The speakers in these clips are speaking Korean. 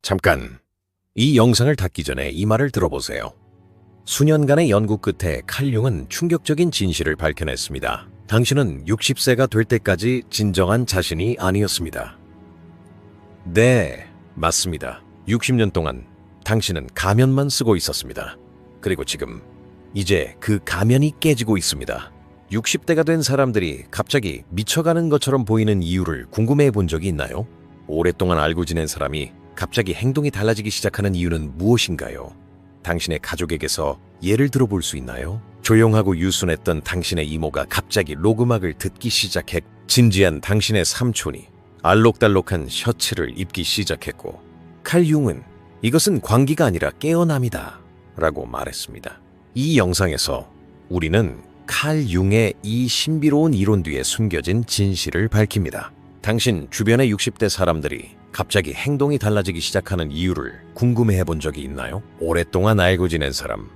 잠깐, 이 영상을 닫기 전에 이 말을 들어보세요. 수년간의 연구 끝에 칼융은 충격적인 진실을 밝혀냈습니다. 당신은 60세가 될 때까지 진정한 자신이 아니었습니다. 네, 맞습니다. 60년 동안 당신은 가면만 쓰고 있었습니다. 그리고 지금 이제 그 가면이 깨지고 있습니다. 60대가 된 사람들이 갑자기 미쳐가는 것처럼 보이는 이유를 궁금해 본 적이 있나요? 오랫동안 알고 지낸 사람이 갑자기 행동이 달라지기 시작하는 이유는 무엇인가요? 당신의 가족에게서 예를 들어볼 수 있나요? 조용하고 유순했던 당신의 이모가 갑자기 록음악을 듣기 시작해 진지한 당신의 삼촌이 알록달록한 셔츠를 입기 시작했고 칼융은 이것은 광기가 아니라 깨어남이다 라고 말했습니다. 이 영상에서 우리는 칼융의 이 신비로운 이론 뒤에 숨겨진 진실을 밝힙니다. 당신 주변의 60대 사람들이 갑자기 행동이 달라지기 시작하는 이유를 궁금해해 본 적이 있나요? 오랫동안 알고 지낸 사람,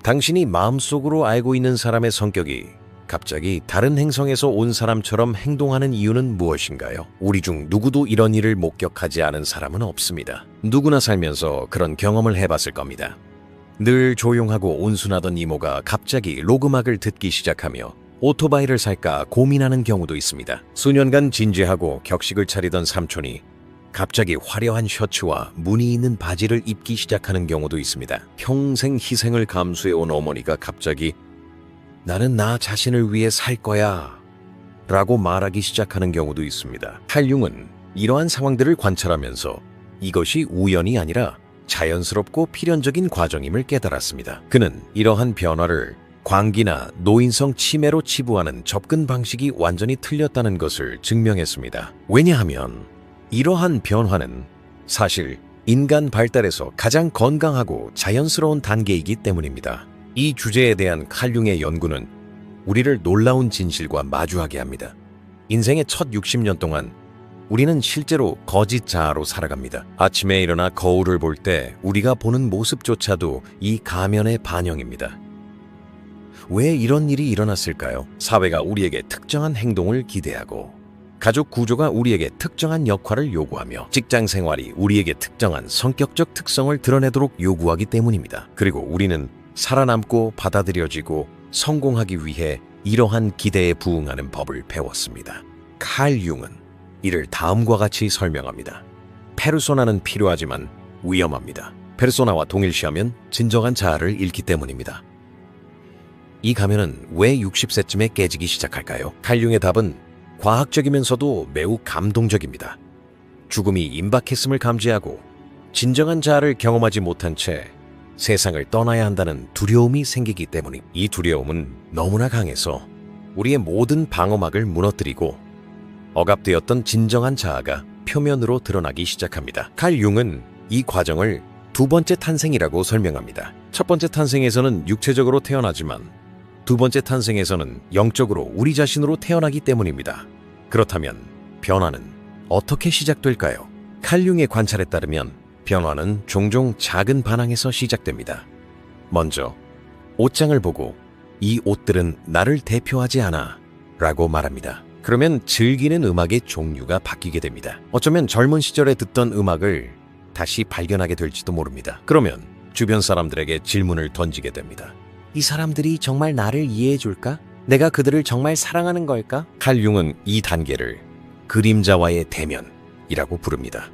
당신이 마음속으로 알고 있는 사람의 성격이 갑자기 다른 행성에서 온 사람처럼 행동하는 이유는 무엇인가요? 우리 중 누구도 이런 일을 목격하지 않은 사람은 없습니다. 누구나 살면서 그런 경험을 해봤을 겁니다. 늘 조용하고 온순하던 이모가 갑자기 록음악을 듣기 시작하며 오토바이를 살까 고민하는 경우도 있습니다. 수년간 진지하고 격식을 차리던 삼촌이 갑자기 화려한 셔츠와 무늬 있는 바지를 입기 시작하는 경우도 있습니다. 평생 희생을 감수해온 어머니가 갑자기 나는 나 자신을 위해 살 거야 라고 말하기 시작하는 경우도 있습니다. 칼융은 이러한 상황들을 관찰하면서 이것이 우연이 아니라 자연스럽고 필연적인 과정임을 깨달았습니다. 그는 이러한 변화를 광기나 노인성 치매로 치부하는 접근 방식이 완전히 틀렸다는 것을 증명했습니다. 왜냐하면 이러한 변화는 사실 인간 발달에서 가장 건강하고 자연스러운 단계이기 때문입니다. 이 주제에 대한 칼융의 연구는 우리를 놀라운 진실과 마주하게 합니다. 인생의 첫 60년 동안 우리는 실제로 거짓 자아로 살아갑니다. 아침에 일어나 거울을 볼 때 우리가 보는 모습조차도 이 가면의 반영입니다. 왜 이런 일이 일어났을까요? 사회가 우리에게 특정한 행동을 기대하고 가족 구조가 우리에게 특정한 역할을 요구하며 직장 생활이 우리에게 특정한 성격적 특성을 드러내도록 요구하기 때문입니다. 그리고 우리는 살아남고 받아들여지고 성공하기 위해 이러한 기대에 부응하는 법을 배웠습니다. 칼융은 이를 다음과 같이 설명합니다. 페르소나는 필요하지만 위험합니다. 페르소나와 동일시하면 진정한 자아를 잃기 때문입니다. 이 가면은 왜 60세쯤에 깨지기 시작할까요? 칼융의 답은 과학적이면서도 매우 감동적입니다. 죽음이 임박했음을 감지하고 진정한 자아를 경험하지 못한 채 세상을 떠나야 한다는 두려움이 생기기 때문입니다. 이 두려움은 너무나 강해서 우리의 모든 방어막을 무너뜨리고 억압되었던 진정한 자아가 표면으로 드러나기 시작합니다. 칼융은 이 과정을 두 번째 탄생이라고 설명합니다. 첫 번째 탄생에서는 육체적으로 태어나지만 두 번째 탄생에서는 영적으로 우리 자신으로 태어나기 때문입니다. 그렇다면 변화는 어떻게 시작될까요? 칼융의 관찰에 따르면 변화는 종종 작은 반항에서 시작됩니다. 먼저 옷장을 보고 이 옷들은 나를 대표하지 않아 라고 말합니다. 그러면 즐기는 음악의 종류가 바뀌게 됩니다. 어쩌면 젊은 시절에 듣던 음악을 다시 발견하게 될지도 모릅니다. 그러면 주변 사람들에게 질문을 던지게 됩니다. 이 사람들이 정말 나를 이해해 줄까? 내가 그들을 정말 사랑하는 걸까? 칼융은 이 단계를 그림자와의 대면이라고 부릅니다.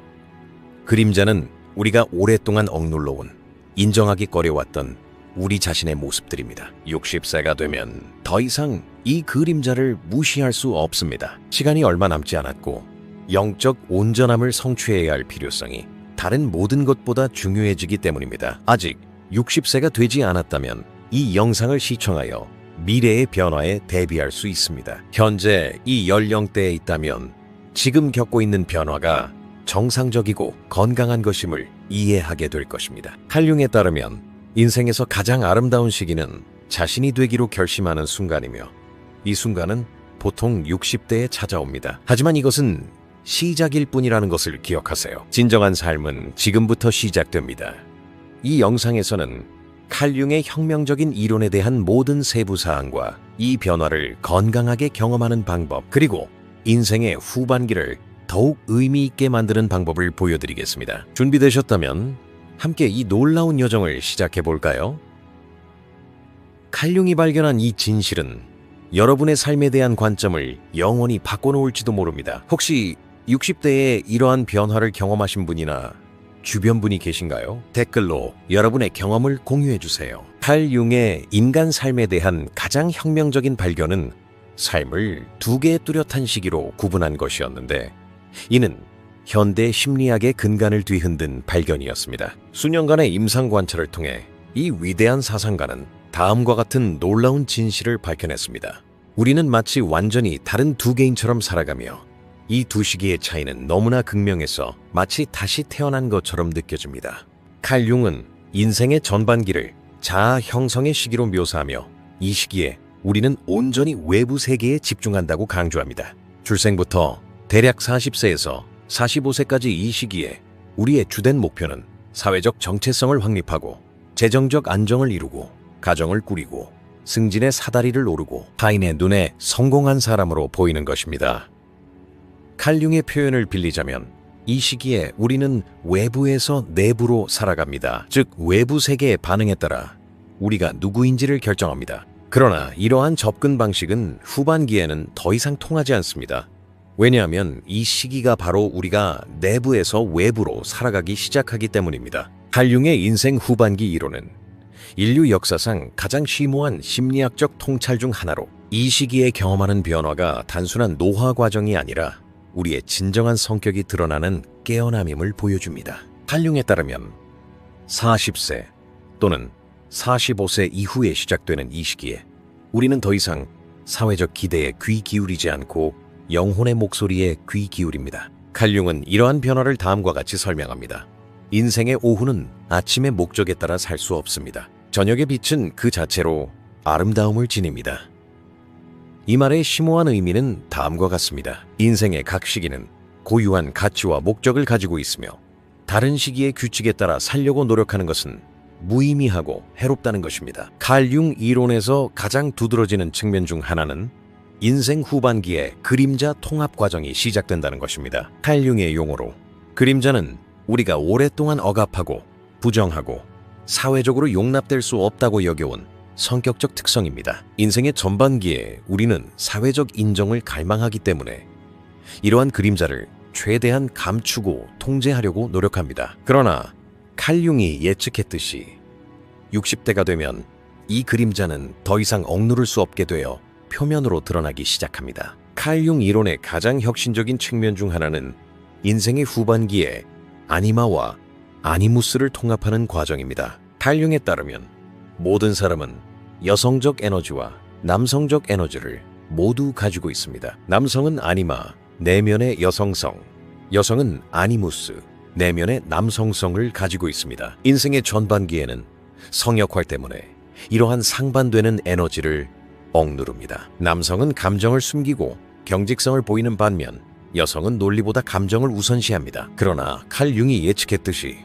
그림자는 우리가 오랫동안 억눌러온 인정하기 꺼려왔던 우리 자신의 모습들입니다. 60세가 되면 더 이상 이 그림자를 무시할 수 없습니다. 시간이 얼마 남지 않았고 영적 온전함을 성취해야 할 필요성이 다른 모든 것보다 중요해지기 때문입니다. 아직 60세가 되지 않았다면 이 영상을 시청하여 미래의 변화에 대비할 수 있습니다. 현재 이 연령대에 있다면 지금 겪고 있는 변화가 정상적이고 건강한 것임을 이해하게 될 것입니다. 칼융에 따르면 인생에서 가장 아름다운 시기는 자신이 되기로 결심하는 순간이며 이 순간은 보통 60대에 찾아옵니다. 하지만 이것은 시작일 뿐이라는 것을 기억하세요. 진정한 삶은 지금부터 시작됩니다. 이 영상에서는 칼융의 혁명적인 이론에 대한 모든 세부 사항과 이 변화를 건강하게 경험하는 방법, 그리고 인생의 후반기를 더욱 의미 있게 만드는 방법을 보여드리겠습니다. 준비되셨다면 함께 이 놀라운 여정을 시작해 볼까요? 칼융이 발견한 이 진실은 여러분의 삶에 대한 관점을 영원히 바꿔놓을지도 모릅니다. 혹시 60대에 이러한 변화를 경험하신 분이나 주변 분이 계신가요? 댓글로 여러분의 경험을 공유해 주세요. 칼융의 인간 삶에 대한 가장 혁명적인 발견은 삶을 두 개의 뚜렷한 시기로 구분한 것이었는데, 이는 현대 심리학의 근간을 뒤흔든 발견이었습니다. 수년간의 임상 관찰을 통해 이 위대한 사상가는 다음과 같은 놀라운 진실을 밝혀냈습니다. 우리는 마치 완전히 다른 두 개인처럼 살아가며 이 두 시기의 차이는 너무나 극명해서 마치 다시 태어난 것처럼 느껴집니다. 칼융은 인생의 전반기를 자아 형성의 시기로 묘사하며 이 시기에 우리는 온전히 외부 세계에 집중한다고 강조합니다. 출생부터 대략 40세에서 45세까지 이 시기에 우리의 주된 목표는 사회적 정체성을 확립하고 재정적 안정을 이루고 가정을 꾸리고 승진의 사다리를 오르고 타인의 눈에 성공한 사람으로 보이는 것입니다. 칼융의 표현을 빌리자면 이 시기에 우리는 외부에서 내부로 살아갑니다. 즉 외부 세계의 반응에 따라 우리가 누구인지를 결정합니다. 그러나 이러한 접근 방식은 후반기에는 더 이상 통하지 않습니다. 왜냐하면 이 시기가 바로 우리가 내부에서 외부로 살아가기 시작하기 때문입니다. 칼융의 인생 후반기 이론은 인류 역사상 가장 심오한 심리학적 통찰 중 하나로, 이 시기에 경험하는 변화가 단순한 노화 과정이 아니라 우리의 진정한 성격이 드러나는 깨어남임을 보여줍니다. 칼융에 따르면 40세 또는 45세 이후에 시작되는 이 시기에 우리는 더 이상 사회적 기대에 귀 기울이지 않고 영혼의 목소리에 귀 기울입니다. 칼융은 이러한 변화를 다음과 같이 설명합니다. 인생의 오후는 아침의 목적에 따라 살 수 없습니다. 저녁의 빛은 그 자체로 아름다움을 지닙니다. 이 말의 심오한 의미는 다음과 같습니다. 인생의 각 시기는 고유한 가치와 목적을 가지고 있으며 다른 시기의 규칙에 따라 살려고 노력하는 것은 무의미하고 해롭다는 것입니다. 칼융 이론에서 가장 두드러지는 측면 중 하나는 인생 후반기에 그림자 통합 과정이 시작된다는 것입니다. 칼융의 용어로 그림자는 우리가 오랫동안 억압하고 부정하고 사회적으로 용납될 수 없다고 여겨온 성격적 특성입니다. 인생의 전반기에 우리는 사회적 인정을 갈망하기 때문에 이러한 그림자를 최대한 감추고 통제하려고 노력합니다. 그러나 칼융이 예측했듯이 60대가 되면 이 그림자는 더 이상 억누를 수 없게 되어 표면으로 드러나기 시작합니다. 칼융 이론의 가장 혁신적인 측면 중 하나는 인생의 후반기에 아니마와 아니무스를 통합하는 과정입니다. 칼융에 따르면 모든 사람은 여성적 에너지와 남성적 에너지를 모두 가지고 있습니다. 남성은 아니마, 내면의 여성성, 여성은 아니무스, 내면의 남성성을 가지고 있습니다. 인생의 전반기에는 성역활 때문에 이러한 상반되는 에너지를 억누릅니다. 남성은 감정을 숨기고 경직성을 보이는 반면 여성은 논리보다 감정을 우선시합니다. 그러나 칼융이 예측했듯이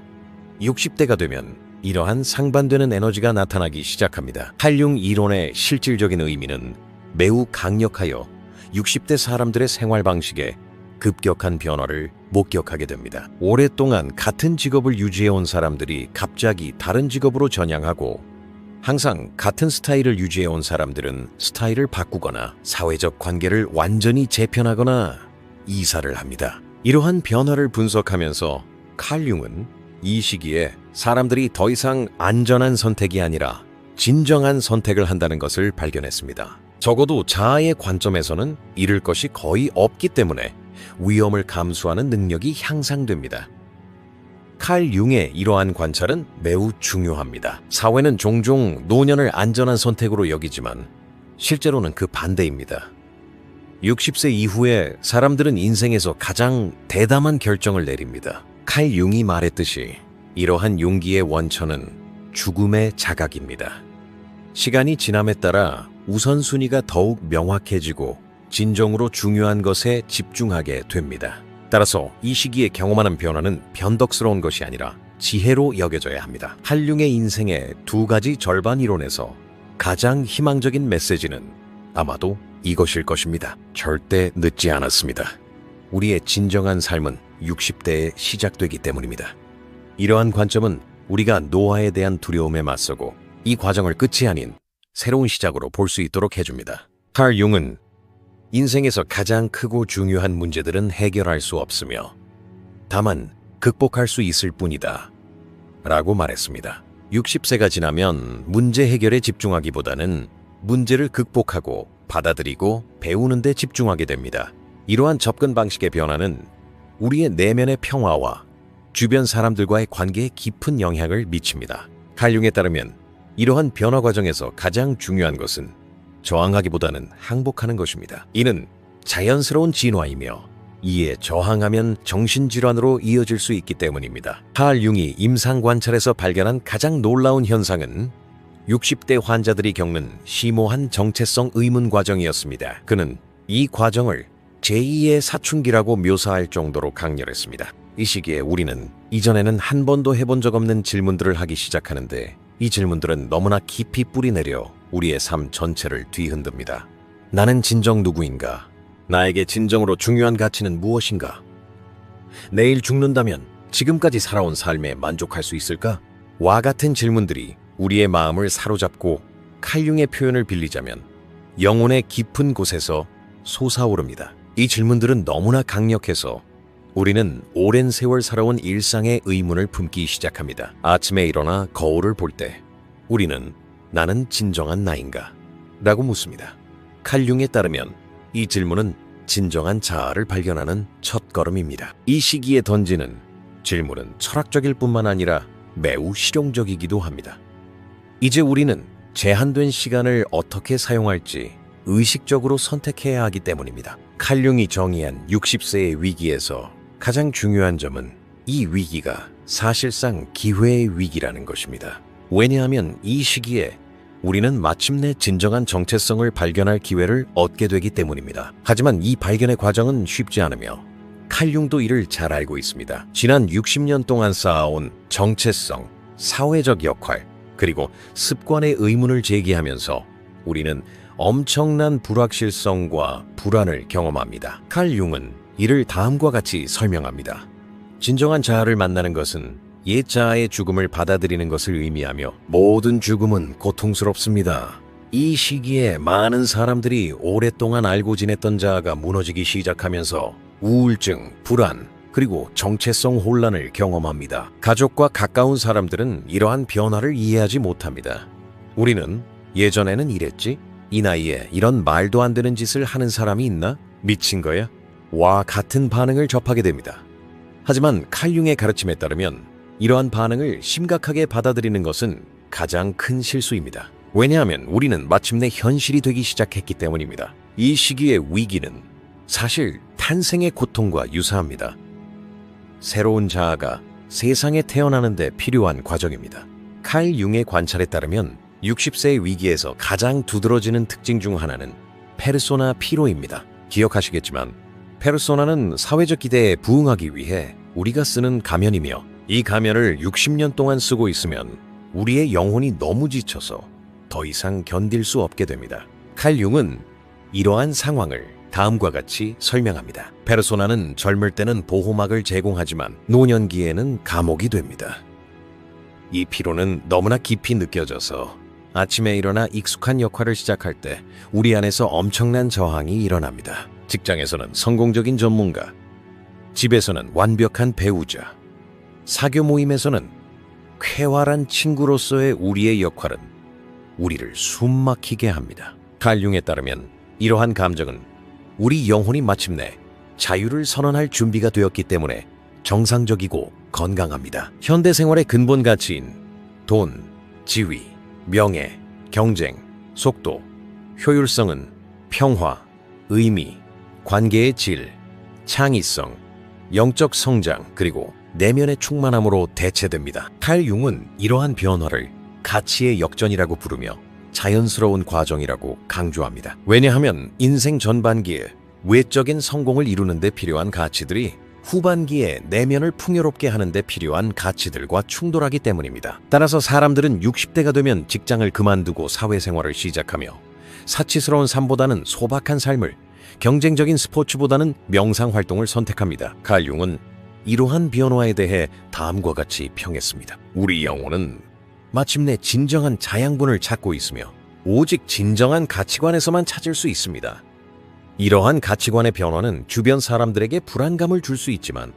60대가 되면 이러한 상반되는 에너지가 나타나기 시작합니다. 칼융 이론의 실질적인 의미는 매우 강력하여 60대 사람들의 생활 방식에 급격한 변화를 목격하게 됩니다. 오랫동안 같은 직업을 유지해온 사람들이 갑자기 다른 직업으로 전향하고, 항상 같은 스타일을 유지해온 사람들은 스타일을 바꾸거나 사회적 관계를 완전히 재편하거나 이사를 합니다. 이러한 변화를 분석하면서 칼융은 이 시기에 사람들이 더 이상 안전한 선택이 아니라 진정한 선택을 한다는 것을 발견했습니다. 적어도 자아의 관점에서는 잃을 것이 거의 없기 때문에 위험을 감수하는 능력이 향상됩니다. 칼융의 이러한 관찰은 매우 중요합니다. 사회는 종종 노년을 안전한 선택으로 여기지만 실제로는 그 반대입니다. 60세 이후에 사람들은 인생에서 가장 대담한 결정을 내립니다. 칼융이 말했듯이 이러한 용기의 원천은 죽음의 자각입니다. 시간이 지남에 따라 우선순위가 더욱 명확해지고 진정으로 중요한 것에 집중하게 됩니다. 따라서 이 시기에 경험하는 변화는 변덕스러운 것이 아니라 지혜로 여겨져야 합니다. 칼융의 인생의 두 가지 절반 이론에서 가장 희망적인 메시지는 아마도 이것일 것입니다. 절대 늦지 않았습니다. 우리의 진정한 삶은 60대에 시작되기 때문입니다. 이러한 관점은 우리가 노화에 대한 두려움에 맞서고 이 과정을 끝이 아닌 새로운 시작으로 볼 수 있도록 해줍니다. 칼 융은 인생에서 가장 크고 중요한 문제들은 해결할 수 없으며 다만 극복할 수 있을 뿐이다 라고 말했습니다. 60세가 지나면 문제 해결에 집중하기보다는 문제를 극복하고 받아들이고 배우는 데 집중하게 됩니다. 이러한 접근 방식의 변화는 우리의 내면의 평화와 주변 사람들과의 관계에 깊은 영향을 미칩니다. 칼 융에 따르면 이러한 변화 과정에서 가장 중요한 것은 저항하기보다는 항복하는 것입니다. 이는 자연스러운 진화이며 이에 저항하면 정신질환으로 이어질 수 있기 때문입니다. 칼 융이 임상 관찰에서 발견한 가장 놀라운 현상은 60대 환자들이 겪는 심오한 정체성 의문 과정이었습니다. 그는 이 과정을 제2의 사춘기라고 묘사할 정도로 강렬했습니다. 이 시기에 우리는 이전에는 한 번도 해본 적 없는 질문들을 하기 시작하는데 이 질문들은 너무나 깊이 뿌리내려 우리의 삶 전체를 뒤흔듭니다. 나는 진정 누구인가? 나에게 진정으로 중요한 가치는 무엇인가? 내일 죽는다면 지금까지 살아온 삶에 만족할 수 있을까? 와 같은 질문들이 우리의 마음을 사로잡고 칼 융의 표현을 빌리자면 영혼의 깊은 곳에서 솟아오릅니다. 이 질문들은 너무나 강력해서 우리는 오랜 세월 살아온 일상의 의문을 품기 시작합니다. 아침에 일어나 거울을 볼 때 우리는 나는 진정한 나인가? 라고 묻습니다. 칼 융에 따르면 이 질문은 진정한 자아를 발견하는 첫걸음입니다. 이 시기에 던지는 질문은 철학적일 뿐만 아니라 매우 실용적이기도 합니다. 이제 우리는 제한된 시간을 어떻게 사용할지 의식적으로 선택해야 하기 때문입니다. 칼 융이 정의한 60세의 위기에서 가장 중요한 점은 이 위기가 사실상 기회의 위기라는 것입니다. 왜냐하면 이 시기에 우리는 마침내 진정한 정체성을 발견할 기회를 얻게 되기 때문입니다. 하지만 이 발견의 과정은 쉽지 않으며 칼 융도 이를 잘 알고 있습니다. 지난 60년 동안 쌓아온 정체성, 사회적 역할, 그리고 습관의 의문을 제기하면서 우리는 엄청난 불확실성과 불안을 경험합니다. 칼 융은 이를 다음과 같이 설명합니다. 진정한 자아를 만나는 것은 옛 자아의 죽음을 받아들이는 것을 의미하며 모든 죽음은 고통스럽습니다. 이 시기에 많은 사람들이 오랫동안 알고 지냈던 자아가 무너지기 시작하면서 우울증, 불안, 그리고 정체성 혼란을 경험합니다. 가족과 가까운 사람들은 이러한 변화를 이해하지 못합니다. 우리는 예전에는 이랬지? 이 나이에 이런 말도 안 되는 짓을 하는 사람이 있나? 미친 거야? 와 같은 반응을 접하게 됩니다. 하지만 칼 융의 가르침에 따르면 이러한 반응을 심각하게 받아들이는 것은 가장 큰 실수입니다. 왜냐하면 우리는 마침내 현실이 되기 시작했기 때문입니다. 이 시기의 위기는 사실 탄생의 고통과 유사합니다. 새로운 자아가 세상에 태어나는 데 필요한 과정입니다. 칼 융의 관찰에 따르면 60세의 위기에서 가장 두드러지는 특징 중 하나는 페르소나 피로입니다. 기억하시겠지만 페르소나는 사회적 기대에 부응하기 위해 우리가 쓰는 가면이며 이 가면을 60년 동안 쓰고 있으면 우리의 영혼이 너무 지쳐서 더 이상 견딜 수 없게 됩니다. 칼 융은 이러한 상황을 다음과 같이 설명합니다. 페르소나는 젊을 때는 보호막을 제공하지만 노년기에는 감옥이 됩니다. 이 피로는 너무나 깊이 느껴져서 아침에 일어나 익숙한 역할을 시작할 때 우리 안에서 엄청난 저항이 일어납니다. 직장에서는 성공적인 전문가, 집에서는 완벽한 배우자, 사교 모임에서는 쾌활한 친구로서의 우리의 역할은 우리를 숨막히게 합니다. 칼 융에 따르면 이러한 감정은 우리 영혼이 마침내 자유를 선언할 준비가 되었기 때문에 정상적이고 건강합니다. 현대 생활의 근본 가치인 돈, 지위, 명예, 경쟁, 속도, 효율성은 평화, 의미, 관계의 질, 창의성, 영적 성장, 그리고 내면의 충만함으로 대체됩니다. 칼 융은 이러한 변화를 가치의 역전이라고 부르며 자연스러운 과정이라고 강조합니다. 왜냐하면 인생 전반기에 외적인 성공을 이루는 데 필요한 가치들이 후반기에 내면을 풍요롭게 하는 데 필요한 가치들과 충돌하기 때문입니다. 따라서 사람들은 60대가 되면 직장을 그만두고 사회생활을 시작하며 사치스러운 삶보다는 소박한 삶을 경쟁적인 스포츠보다는 명상 활동을 선택합니다. 칼 융은 이러한 변화에 대해 다음과 같이 평했습니다. 우리 영혼은 마침내 진정한 자양분을 찾고 있으며 오직 진정한 가치관에서만 찾을 수 있습니다. 이러한 가치관의 변화는 주변 사람들에게 불안감을 줄 수 있지만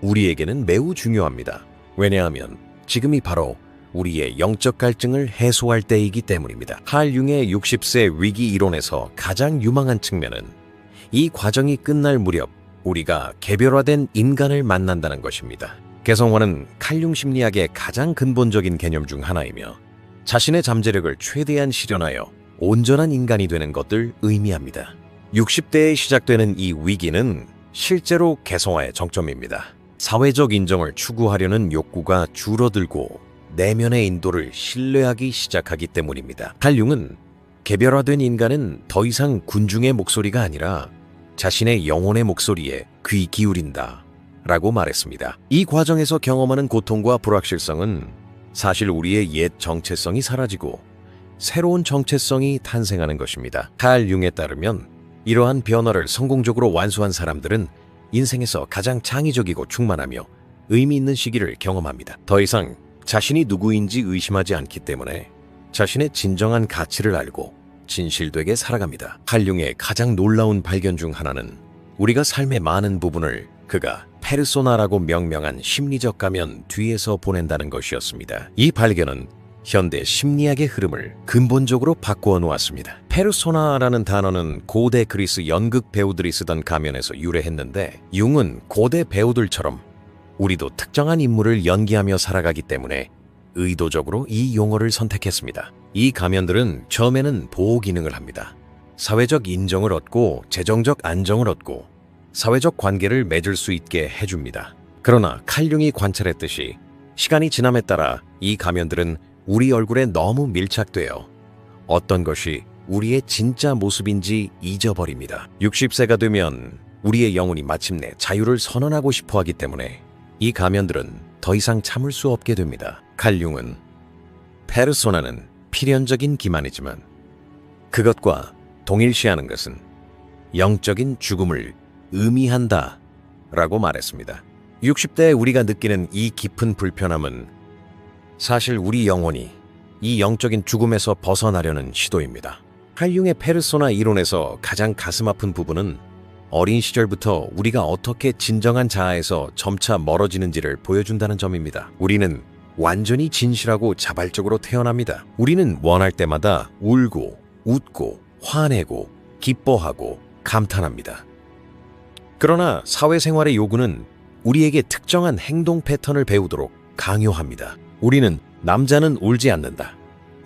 우리에게는 매우 중요합니다. 왜냐하면 지금이 바로 우리의 영적 갈증을 해소할 때이기 때문입니다. 칼 융의 60세 위기 이론에서 가장 유망한 측면은 이 과정이 끝날 무렵 우리가 개별화된 인간을 만난다는 것입니다. 개성화는 칼 융 심리학의 가장 근본적인 개념 중 하나이며 자신의 잠재력을 최대한 실현하여 온전한 인간이 되는 것을 의미합니다. 60대에 시작되는 이 위기는 실제로 개성화의 정점입니다. 사회적 인정을 추구하려는 욕구가 줄어들고 내면의 인도를 신뢰하기 시작하기 때문입니다. 칼 융은 개별화된 인간은 더 이상 군중의 목소리가 아니라 자신의 영혼의 목소리에 귀 기울인다 라고 말했습니다. 이 과정에서 경험하는 고통과 불확실성은 사실 우리의 옛 정체성이 사라지고 새로운 정체성이 탄생하는 것입니다. 칼 융에 따르면 이러한 변화를 성공적으로 완수한 사람들은 인생에서 가장 창의적이고 충만하며 의미 있는 시기를 경험합니다. 더 이상 자신이 누구인지 의심하지 않기 때문에 자신의 진정한 가치를 알고 진실되게 살아갑니다. 칼 융의 가장 놀라운 발견 중 하나는 우리가 삶의 많은 부분을 그가 페르소나라고 명명한 심리적 가면 뒤에서 보낸다는 것이었습니다. 이 발견은 현대 심리학의 흐름을 근본적으로 바꾸어 놓았습니다. 페르소나라는 단어는 고대 그리스 연극 배우들이 쓰던 가면에서 유래했는데 융은 고대 배우들처럼 우리도 특정한 인물을 연기하며 살아가기 때문에 의도적으로 이 용어를 선택했습니다. 이 가면들은 처음에는 보호 기능을 합니다. 사회적 인정을 얻고 재정적 안정을 얻고 사회적 관계를 맺을 수 있게 해줍니다. 그러나 칼 융이 관찰했듯이 시간이 지남에 따라 이 가면들은 우리 얼굴에 너무 밀착되어 어떤 것이 우리의 진짜 모습인지 잊어버립니다. 60세가 되면 우리의 영혼이 마침내 자유를 선언하고 싶어 하기 때문에 이 가면들은 더 이상 참을 수 없게 됩니다. 칼 융은 페르소나는 필연적인 기만이지만 그것과 동일시하는 것은 영적인 죽음을 의미한다 라고 말했습니다. 60대에 우리가 느끼는 이 깊은 불편함은 사실 우리 영혼이 이 영적인 죽음에서 벗어나려는 시도입니다. 칼 융의 페르소나 이론에서 가장 가슴 아픈 부분은 어린 시절부터 우리가 어떻게 진정한 자아에서 점차 멀어지는지를 보여준다는 점입니다. 우리는 완전히 진실하고 자발적으로 태어납니다. 우리는 원할 때마다 울고, 웃고, 화내고, 기뻐하고, 감탄합니다. 그러나 사회생활의 요구는 우리에게 특정한 행동 패턴을 배우도록 강요합니다. 우리는 남자는 울지 않는다.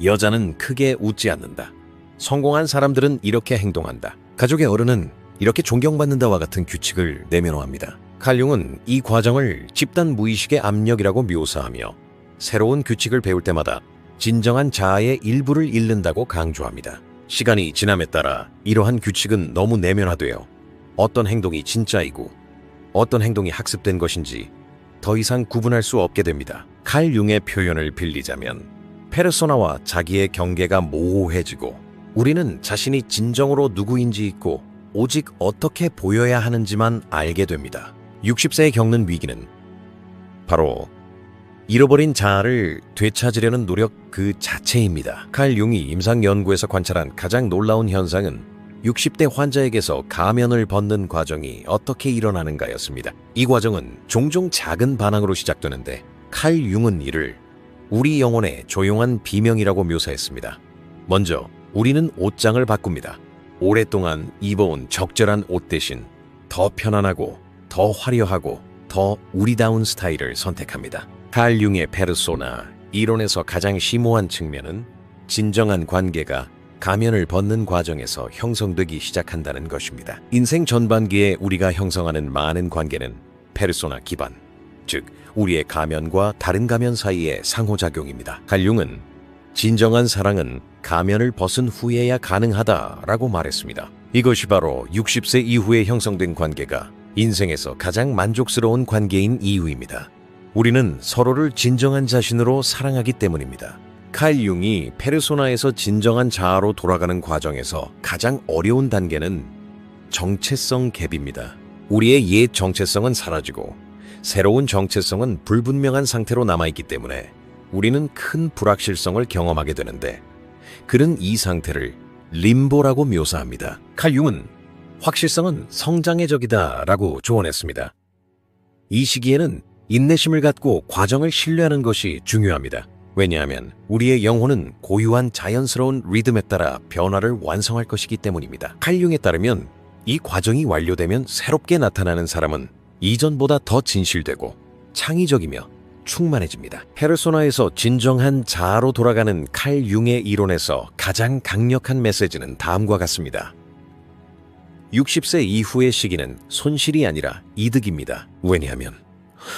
여자는 크게 웃지 않는다. 성공한 사람들은 이렇게 행동한다. 가족의 어른은 이렇게 존경받는다와 같은 규칙을 내면화합니다. 칼 융은 이 과정을 집단 무의식의 압력이라고 묘사하며 새로운 규칙을 배울 때마다 진정한 자아의 일부를 잃는다고 강조합니다. 시간이 지남에 따라 이러한 규칙은 너무 내면화되어 어떤 행동이 진짜이고 어떤 행동이 학습된 것인지 더 이상 구분할 수 없게 됩니다. 칼 융의 표현을 빌리자면 페르소나와 자기의 경계가 모호해지고 우리는 자신이 진정으로 누구인지 잊고 오직 어떻게 보여야 하는지만 알게 됩니다. 60세에 겪는 위기는 바로 잃어버린 자아를 되찾으려는 노력 그 자체입니다. 칼 융이 임상 연구에서 관찰한 가장 놀라운 현상은 60대 환자에게서 가면을 벗는 과정이 어떻게 일어나는가였습니다. 이 과정은 종종 작은 반항으로 시작되는데 칼 융은 이를 우리 영혼의 조용한 비명이라고 묘사했습니다. 먼저 우리는 옷장을 바꿉니다. 오랫동안 입어온 적절한 옷 대신 더 편안하고 더 화려하고 더 우리다운 스타일을 선택합니다. 칼 융의 페르소나 이론에서 가장 심오한 측면은 진정한 관계가 가면을 벗는 과정에서 형성되기 시작한다는 것입니다. 인생 전반기에 우리가 형성하는 많은 관계는 페르소나 기반, 즉 우리의 가면과 다른 가면 사이의 상호작용입니다. 칼 융은 진정한 사랑은 가면을 벗은 후에야 가능하다라고 말했습니다. 이것이 바로 60세 이후에 형성된 관계가 인생에서 가장 만족스러운 관계인 이유입니다. 우리는 서로를 진정한 자신으로 사랑하기 때문입니다. 칼 융이 페르소나에서 진정한 자아로 돌아가는 과정에서 가장 어려운 단계는 정체성 갭입니다. 우리의 옛 정체성은 사라지고 새로운 정체성은 불분명한 상태로 남아있기 때문에 우리는 큰 불확실성을 경험하게 되는데, 그는 이 상태를 림보라고 묘사합니다. 칼 융은 확실성은 성장의 적이다 라고 조언했습니다. 이 시기에는 인내심을 갖고 과정을 신뢰하는 것이 중요합니다. 왜냐하면 우리의 영혼은 고유한 자연스러운 리듬에 따라 변화를 완성할 것이기 때문입니다. 칼 융에 따르면 이 과정이 완료되면 새롭게 나타나는 사람은 이전보다 더 진실되고 창의적이며 충만해집니다. 페르소나에서 진정한 자아로 돌아가는 칼 융의 이론에서 가장 강력한 메시지는 다음과 같습니다. 60세 이후의 시기는 손실이 아니라 이득입니다. 왜냐하면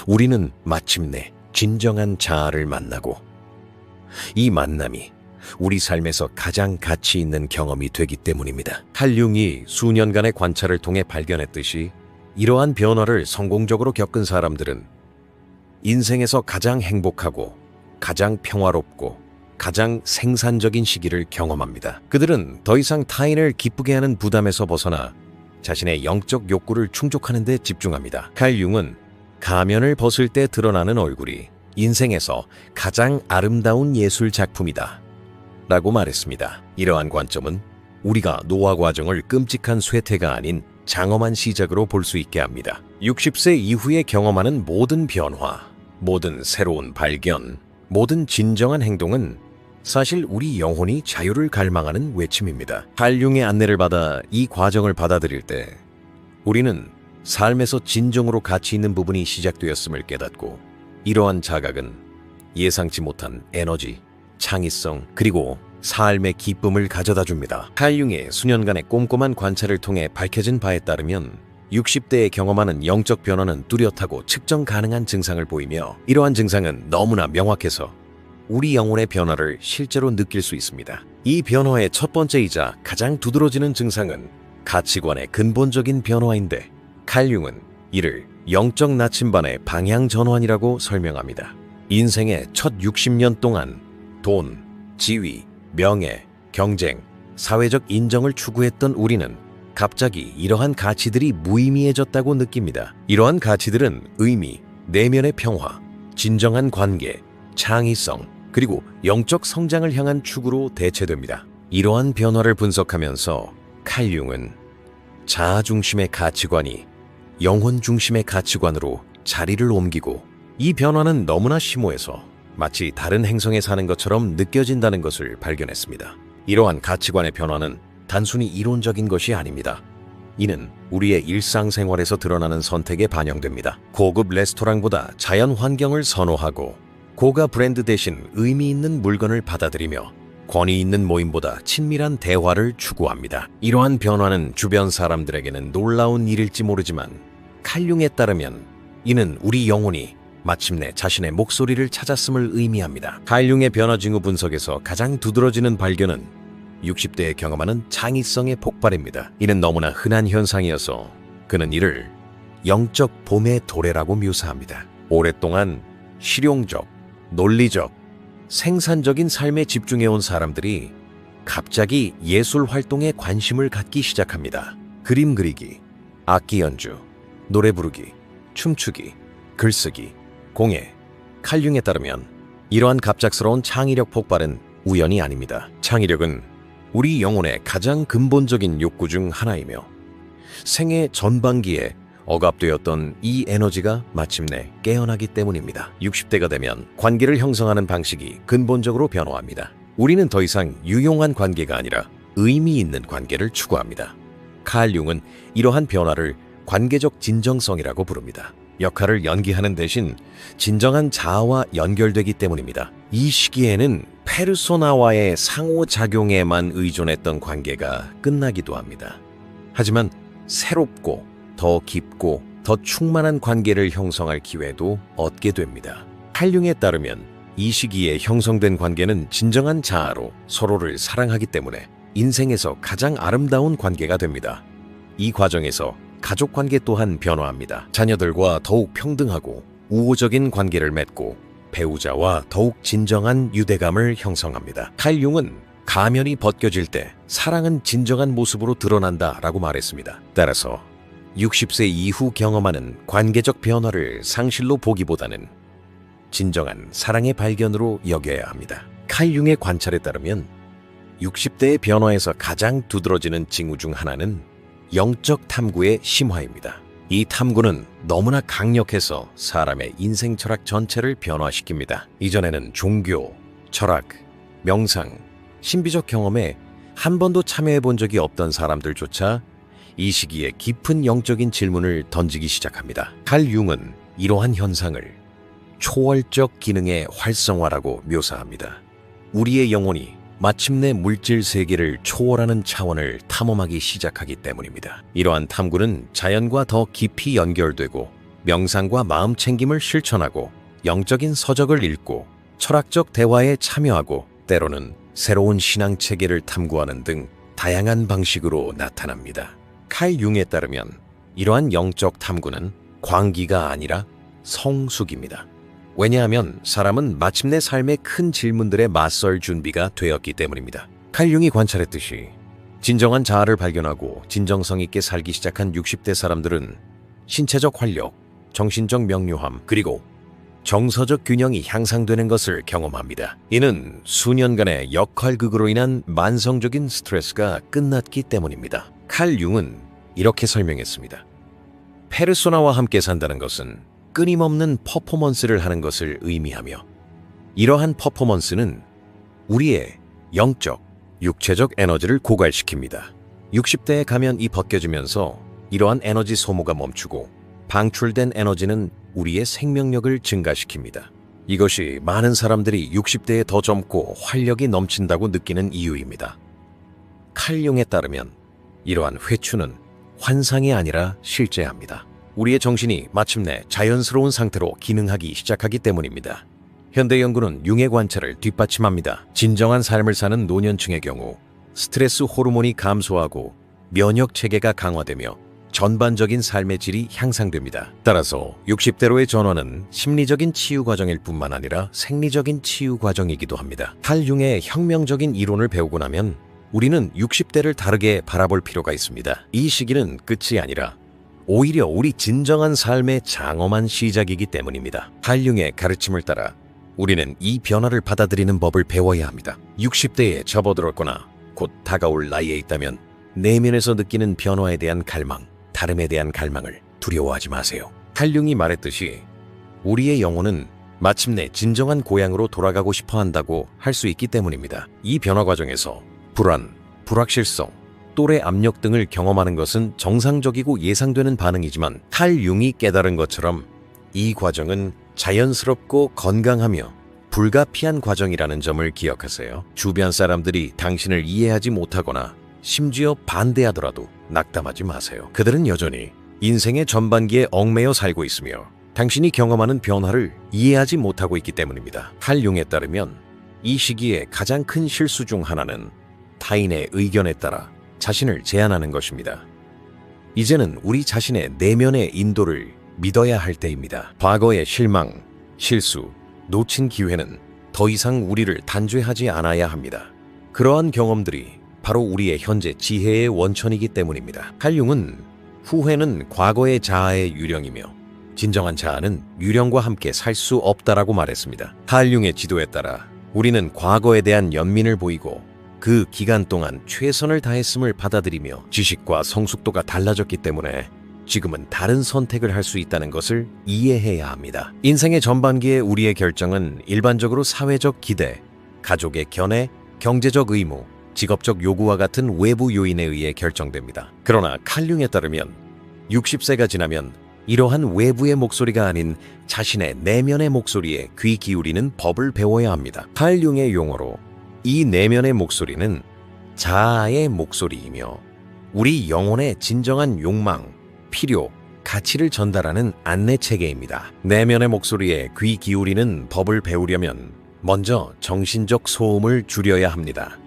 우리는 마침내 진정한 자아를 만나고 이 만남이 우리 삶에서 가장 가치 있는 경험이 되기 때문입니다. 칼 융이 수년간의 관찰을 통해 발견했듯이 이러한 변화를 성공적으로 겪은 사람들은 인생에서 가장 행복하고 가장 평화롭고 가장 생산적인 시기를 경험합니다. 그들은 더 이상 타인을 기쁘게 하는 부담에서 벗어나 자신의 영적 욕구를 충족하는 데 집중합니다. 칼 융은 가면을 벗을 때 드러나는 얼굴이 인생에서 가장 아름다운 예술 작품이다 라고 말했습니다. 이러한 관점은 우리가 노화 과정을 끔찍한 쇠퇴가 아닌 장엄한 시작으로 볼 수 있게 합니다. 60세 이후에 경험하는 모든 변화, 모든 새로운 발견, 모든 진정한 행동은 사실 우리 영혼이 자유를 갈망하는 외침입니다. 칼 융의 안내를 받아 이 과정을 받아들일 때 우리는 삶에서 진정으로 가치 있는 부분이 시작되었음을 깨닫고, 이러한 자각은 예상치 못한 에너지, 창의성, 그리고 삶의 기쁨을 가져다 줍니다. 칼 융의 수년간의 꼼꼼한 관찰을 통해 밝혀진 바에 따르면 60대에 경험하는 영적 변화는 뚜렷하고 측정 가능한 증상을 보이며, 이러한 증상은 너무나 명확해서 우리 영혼의 변화를 실제로 느낄 수 있습니다. 이 변화의 첫 번째이자 가장 두드러지는 증상은 가치관의 근본적인 변화인데, 칼 융은 이를 영적 나침반의 방향 전환이라고 설명합니다. 인생의 첫 60년 동안 돈, 지위, 명예, 경쟁, 사회적 인정을 추구했던 우리는 갑자기 이러한 가치들이 무의미해졌다고 느낍니다. 이러한 가치들은 의미, 내면의 평화, 진정한 관계, 창의성, 그리고 영적 성장을 향한 축으로 대체됩니다. 이러한 변화를 분석하면서 칼 융은 자아 중심의 가치관이 영혼 중심의 가치관으로 자리를 옮기고, 이 변화는 너무나 심오해서 마치 다른 행성에 사는 것처럼 느껴진다는 것을 발견했습니다. 이러한 가치관의 변화는 단순히 이론적인 것이 아닙니다. 이는 우리의 일상생활에서 드러나는 선택에 반영됩니다. 고급 레스토랑보다 자연 환경을 선호하고 고가 브랜드 대신 의미 있는 물건을 받아들이며 권위 있는 모임보다 친밀한 대화를 추구합니다. 이러한 변화는 주변 사람들에게는 놀라운 일일지 모르지만 칼 융에 따르면 이는 우리 영혼이 마침내 자신의 목소리를 찾았음을 의미합니다. 칼 융의 변화 징후 분석에서 가장 두드러지는 발견은 60대에 경험하는 창의성의 폭발입니다. 이는 너무나 흔한 현상이어서 그는 이를 영적 봄의 도래라고 묘사합니다. 오랫동안 실용적, 논리적, 생산적인 삶에 집중해온 사람들이 갑자기 예술 활동에 관심을 갖기 시작합니다. 그림 그리기, 악기 연주, 노래 부르기, 춤추기, 글쓰기, 공예. 칼 융에 따르면 이러한 갑작스러운 창의력 폭발은 우연이 아닙니다. 창의력은 우리 영혼의 가장 근본적인 욕구 중 하나이며, 생애 전반기에 억압되었던 이 에너지가 마침내 깨어나기 때문입니다. 60대가 되면 관계를 형성하는 방식이 근본적으로 변화합니다. 우리는 더 이상 유용한 관계가 아니라 의미 있는 관계를 추구합니다. 칼 융은 이러한 변화를 관계적 진정성이라고 부릅니다. 역할을 연기하는 대신 진정한 자아와 연결되기 때문입니다. 이 시기에는 페르소나와의 상호작용에만 의존했던 관계가 끝나기도 합니다. 하지만 새롭고 더 깊고 더 충만한 관계를 형성할 기회도 얻게 됩니다. 칼 융에 따르면 이 시기에 형성된 관계는 진정한 자아로 서로를 사랑하기 때문에 인생에서 가장 아름다운 관계가 됩니다. 이 과정에서 가족 관계 또한 변화합니다. 자녀들과 더욱 평등하고 우호적인 관계를 맺고 배우자와 더욱 진정한 유대감을 형성합니다. 칼 융은 가면이 벗겨질 때 사랑은 진정한 모습으로 드러난다라고 말했습니다. 따라서 60세 이후 경험하는 관계적 변화를 상실로 보기보다는 진정한 사랑의 발견으로 여겨야 합니다. 칼 융의 관찰에 따르면 60대의 변화에서 가장 두드러지는 징후 중 하나는 영적 탐구의 심화입니다. 이 탐구는 너무나 강력해서 사람의 인생 철학 전체를 변화시킵니다. 이전에는 종교, 철학, 명상, 신비적 경험에 한 번도 참여해 본 적이 없던 사람들조차 이 시기에 깊은 영적인 질문을 던지기 시작합니다. 칼 융은 이러한 현상을 초월적 기능의 활성화라고 묘사합니다. 우리의 영혼이 마침내 물질 세계를 초월하는 차원을 탐험하기 시작하기 때문입니다. 이러한 탐구는 자연과 더 깊이 연결되고 명상과 마음 챙김을 실천하고 영적인 서적을 읽고 철학적 대화에 참여하고 때로는 새로운 신앙 체계를 탐구하는 등 다양한 방식으로 나타납니다. 칼 융에 따르면 이러한 영적 탐구는 광기가 아니라 성숙입니다. 왜냐하면 사람은 마침내 삶의 큰 질문들에 맞설 준비가 되었기 때문입니다. 칼 융이 관찰했듯이 진정한 자아를 발견하고 진정성 있게 살기 시작한 60대 사람들은 신체적 활력, 정신적 명료함, 그리고 정서적 균형이 향상되는 것을 경험합니다. 이는 수년간의 역할극으로 인한 만성적인 스트레스가 끝났기 때문입니다. 칼 융은 이렇게 설명했습니다. 페르소나와 함께 산다는 것은 끊임없는 퍼포먼스를 하는 것을 의미하며 이러한 퍼포먼스는 우리의 영적, 육체적 에너지를 고갈시킵니다. 60대에 가면 이 벗겨지면서 이러한 에너지 소모가 멈추고 방출된 에너지는 우리의 생명력을 증가시킵니다. 이것이 많은 사람들이 60대에 더 젊고 활력이 넘친다고 느끼는 이유입니다. 칼 융에 따르면 이러한 회추는 환상이 아니라 실제합니다. 우리의 정신이 마침내 자연스러운 상태로 기능하기 시작하기 때문입니다. 현대 연구는 융의 관찰을 뒷받침합니다. 진정한 삶을 사는 노년층의 경우 스트레스 호르몬이 감소하고 면역 체계가 강화되며 전반적인 삶의 질이 향상됩니다. 따라서 60대로의 전환은 심리적인 치유 과정일 뿐만 아니라 생리적인 치유 과정이기도 합니다. 칼 융의 혁명적인 이론을 배우고 나면 우리는 60대를 다르게 바라볼 필요가 있습니다. 이 시기는 끝이 아니라 오히려 우리 진정한 삶의 장엄한 시작이기 때문입니다. 칼 융의 가르침을 따라 우리는 이 변화를 받아들이는 법을 배워야 합니다. 60대에 접어들었거나 곧 다가올 나이에 있다면 내면에서 느끼는 변화에 대한 갈망, 다름에 대한 갈망을 두려워하지 마세요. 칼 융이 말했듯이 우리의 영혼은 마침내 진정한 고향으로 돌아가고 싶어 한다고 할 수 있기 때문입니다. 이 변화 과정에서 불안, 불확실성, 또래 압력 등을 경험하는 것은 정상적이고 예상되는 반응이지만 칼 융이 깨달은 것처럼 이 과정은 자연스럽고 건강하며 불가피한 과정이라는 점을 기억하세요. 주변 사람들이 당신을 이해하지 못하거나 심지어 반대하더라도 낙담하지 마세요. 그들은 여전히 인생의 전반기에 얽매여 살고 있으며 당신이 경험하는 변화를 이해하지 못하고 있기 때문입니다. 칼 융에 따르면 이 시기에 가장 큰 실수 중 하나는 타인의 의견에 따라 자신을 제한하는 것입니다. 이제는 우리 자신의 내면의 인도를 믿어야 할 때입니다. 과거의 실망, 실수, 놓친 기회는 더 이상 우리를 단죄하지 않아야 합니다. 그러한 경험들이 바로 우리의 현재 지혜의 원천이기 때문입니다. 칼 융은 후회는 과거의 자아의 유령이며 진정한 자아는 유령과 함께 살 수 없다라고 말했습니다. 칼 융의 지도에 따라 우리는 과거에 대한 연민을 보이고 그 기간 동안 최선을 다했음을 받아들이며 지식과 성숙도가 달라졌기 때문에 지금은 다른 선택을 할 수 있다는 것을 이해해야 합니다. 인생의 전반기에 우리의 결정은 일반적으로 사회적 기대, 가족의 견해, 경제적 의무, 직업적 요구와 같은 외부 요인에 의해 결정됩니다. 그러나 칼 융에 따르면 60세가 지나면 이러한 외부의 목소리가 아닌 자신의 내면의 목소리에 귀 기울이는 법을 배워야 합니다. 칼 융의 용어로 이 내면의 목소리는 자아의 목소리이며 우리 영혼의 진정한 욕망, 필요, 가치를 전달하는 안내 체계입니다. 내면의 목소리에 귀 기울이는 법을 배우려면 먼저 정신적 소음을 줄여야 합니다.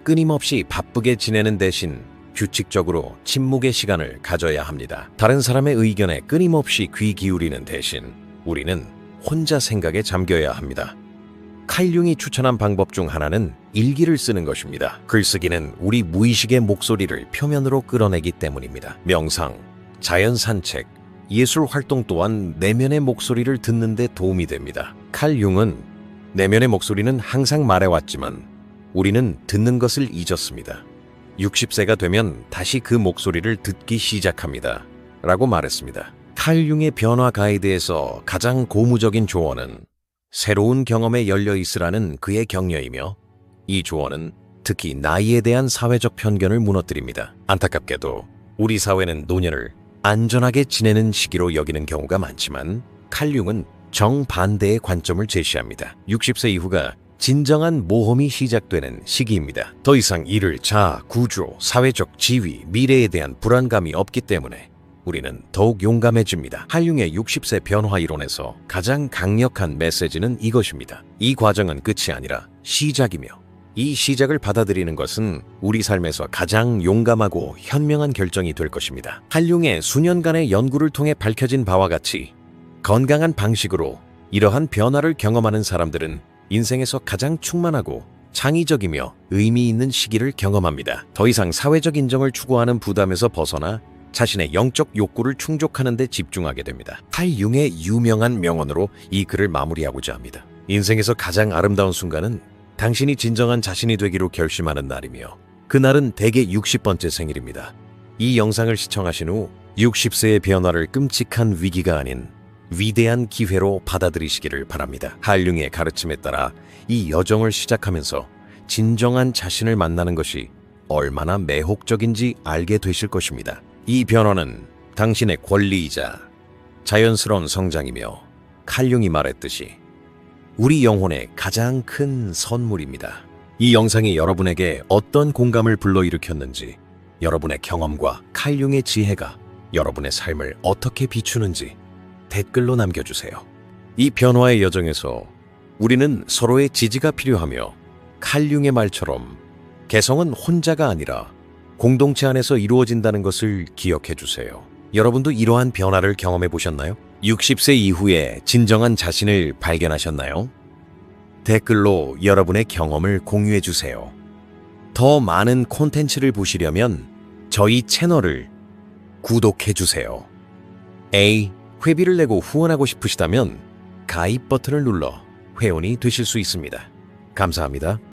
끊임없이 바쁘게 지내는 대신 규칙적으로 침묵의 시간을 가져야 합니다. 다른 사람의 의견에 끊임없이 귀 기울이는 대신 우리는 혼자 생각에 잠겨야 합니다. 칼융이 추천한 방법 중 하나는 일기를 쓰는 것입니다. 글쓰기는 우리 무의식의 목소리를 표면으로 끌어내기 때문입니다. 명상, 자연 산책, 예술 활동 또한 내면의 목소리를 듣는 데 도움이 됩니다. 칼융은 내면의 목소리는 항상 말해왔지만 우리는 듣는 것을 잊었습니다. 60세가 되면 다시 그 목소리를 듣기 시작합니다. 라고 말했습니다. 칼융의 변화 가이드에서 가장 고무적인 조언은 새로운 경험에 열려 있으라는 그의 격려이며, 이 조언은 특히 나이에 대한 사회적 편견을 무너뜨립니다. 안타깝게도 우리 사회는 노년을 안전하게 지내는 시기로 여기는 경우가 많지만 칼융은 정반대의 관점을 제시합니다. 60세 이후가 진정한 모험이 시작되는 시기입니다. 더 이상 일을 구조, 사회적 지위, 미래에 대한 불안감이 없기 때문에 우리는 더욱 용감해집니다. 칼융의 60세 변화 이론에서 가장 강력한 메시지는 이것입니다. 이 과정은 끝이 아니라 시작이며, 이 시작을 받아들이는 것은 우리 삶에서 가장 용감하고 현명한 결정이 될 것입니다. 칼융의 수년간의 연구를 통해 밝혀진 바와 같이 건강한 방식으로 이러한 변화를 경험하는 사람들은 인생에서 가장 충만하고 창의적이며 의미 있는 시기를 경험합니다. 더 이상 사회적 인정을 추구하는 부담에서 벗어나 자신의 영적 욕구를 충족하는 데 집중하게 됩니다. 칼융의 유명한 명언으로 이 글을 마무리하고자 합니다. 인생에서 가장 아름다운 순간은 당신이 진정한 자신이 되기로 결심하는 날이며, 그날은 대개 60번째 생일입니다. 이 영상을 시청하신 후 60세의 변화를 끔찍한 위기가 아닌 위대한 기회로 받아들이시기를 바랍니다. 칼융의 가르침에 따라 이 여정을 시작하면서 진정한 자신을 만나는 것이 얼마나 매혹적인지 알게 되실 것입니다. 이 변화는 당신의 권리이자 자연스러운 성장이며, 칼융이 말했듯이 우리 영혼의 가장 큰 선물입니다. 이 영상이 여러분에게 어떤 공감을 불러일으켰는지, 여러분의 경험과 칼융의 지혜가 여러분의 삶을 어떻게 비추는지 댓글로 남겨주세요. 이 변화의 여정에서 우리는 서로의 지지가 필요하며, 칼융의 말처럼 개성은 혼자가 아니라 공동체 안에서 이루어진다는 것을 기억해 주세요. 여러분도 이러한 변화를 경험해 보셨나요? 60세 이후에 진정한 자신을 발견하셨나요? 댓글로 여러분의 경험을 공유해 주세요. 더 많은 콘텐츠를 보시려면 저희 채널을 구독해 주세요. 회비를 내고 후원하고 싶으시다면 가입 버튼을 눌러 회원이 되실 수 있습니다. 감사합니다.